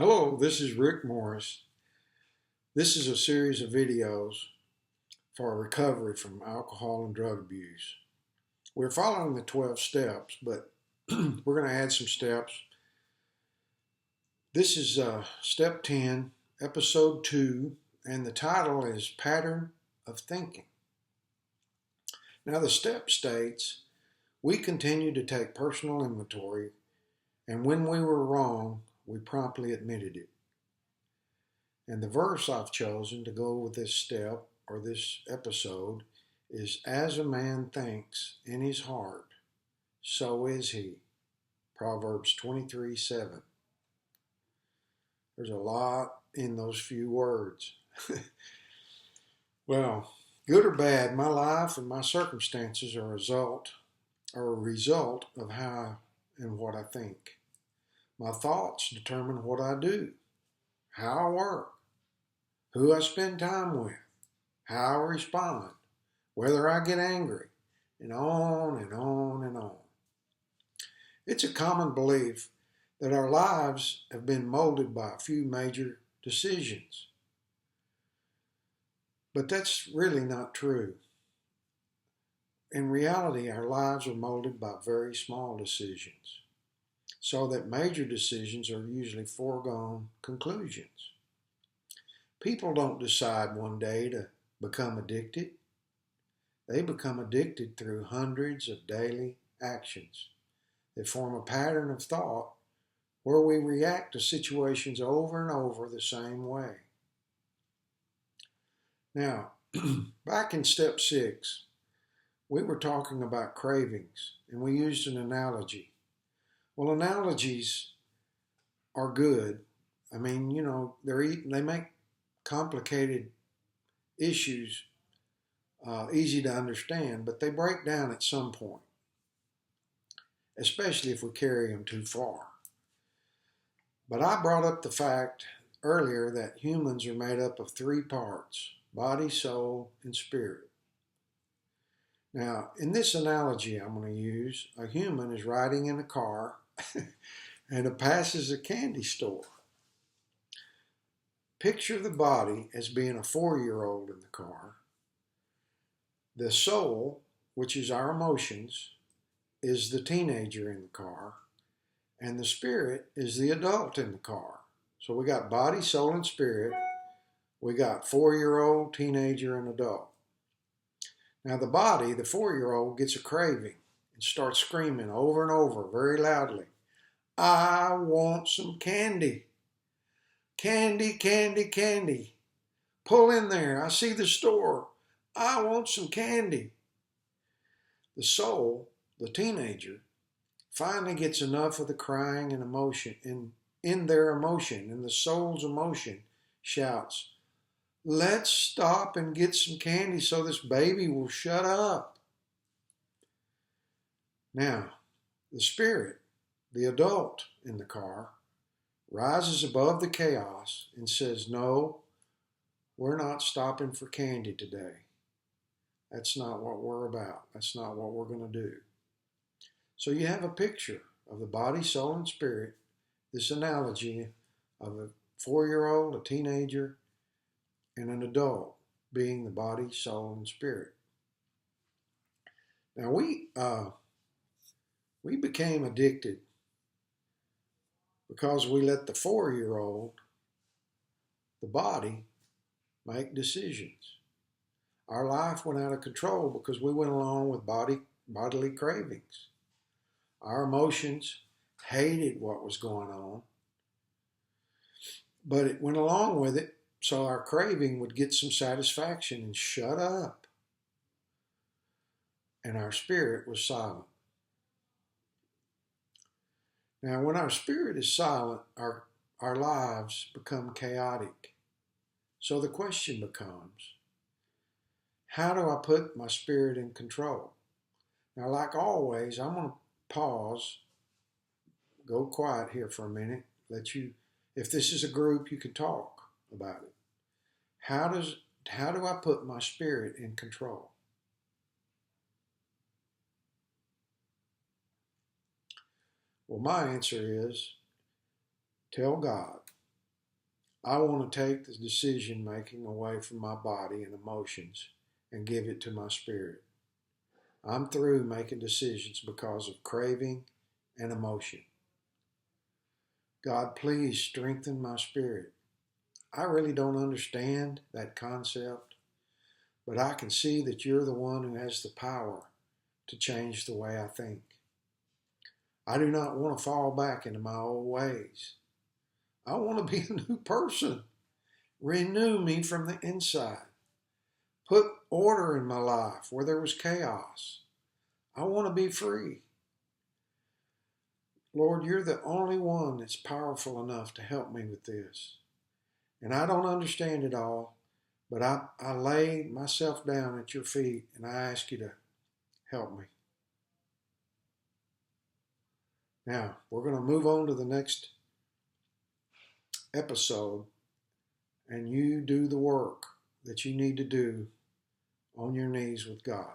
Hello, this is Rick Morris. This is a series of videos for recovery from alcohol and drug abuse. We're following the 12 steps, but we're going to add some steps. This is step 10, episode 2, and the title is Pattern of Thinking. Now, the step states, we continue to take personal inventory, and when we were wrong, we promptly admitted it. And the verse I've chosen to go with this step or this episode is, as a man thinks in his heart, so is he. Proverbs 23:7. There's a lot in those few words. Well, good or bad, my life and my circumstances are a result of how and what I think. My thoughts determine what I do, how I work, who I spend time with, how I respond, whether I get angry, and on and on and on. It's a common belief that our lives have been molded by a few major decisions. But that's really not true. In reality, our lives are molded by very small decisions, so that major decisions are usually foregone conclusions. People don't decide one day to become addicted. They become addicted through hundreds of daily actions that form a pattern of thought where we react to situations over and over the same way. Now, back in step 6, we were talking about cravings, and we used an analogy. Well, analogies are good. I mean, they make complicated issues easy to understand, but they break down at some point, especially if we carry them too far. But I brought up the fact earlier that humans are made up of 3 parts: body, soul, and spirit. Now, in this analogy I'm going to use, a human is riding in a car and it passes a candy store. Picture the body as being a 4-year-old in the car. The soul, which is our emotions, is the teenager in the car, and the spirit is the adult in the car. So we got body, soul, and spirit. We got 4-year-old, teenager, and adult. Now the body, the 4-year-old, gets a craving and starts screaming over and over very loudly, "I want some candy. Candy, candy, candy. Pull in there. I see the store. I want some candy." The soul, the teenager, finally gets enough of the crying and emotion in their emotion, and the soul's emotion shouts, "Let's stop and get some candy so this baby will shut up." Now, the spirit, the adult in the car, rises above the chaos and says, "No, we're not stopping for candy today. That's not what we're about. That's not what we're going to do." So you have a picture of the body, soul, and spirit, this analogy of a 4-year-old, a teenager, and an adult being the body, soul, and spirit. Now we became addicted because we let the 4-year-old, the body, make decisions. Our life went out of control because we went along with bodily cravings. Our emotions hated what was going on, but it went along with it so our craving would get some satisfaction and shut up. And our spirit was silent. Now, when our spirit is silent, our lives become chaotic. So the question becomes, how do I put my spirit in control? Now, like always, I'm going to pause, go quiet here for a minute, if this is a group, you can talk about it. How do I put my spirit in control? Well, my answer is tell God. I want to take the decision making away from my body and emotions and give it to my spirit. I'm through making decisions because of craving and emotion. God, please strengthen my spirit. I really don't understand that concept, but I can see that you're the one who has the power to change the way I think. I do not want to fall back into my old ways. I want to be a new person. Renew me from the inside. Put order in my life where there was chaos. I want to be free. Lord, you're the only one that's powerful enough to help me with this. And I don't understand it all, but I lay myself down at your feet and I ask you to help me. Now, we're going to move on to the next episode, and you do the work that you need to do on your knees with God.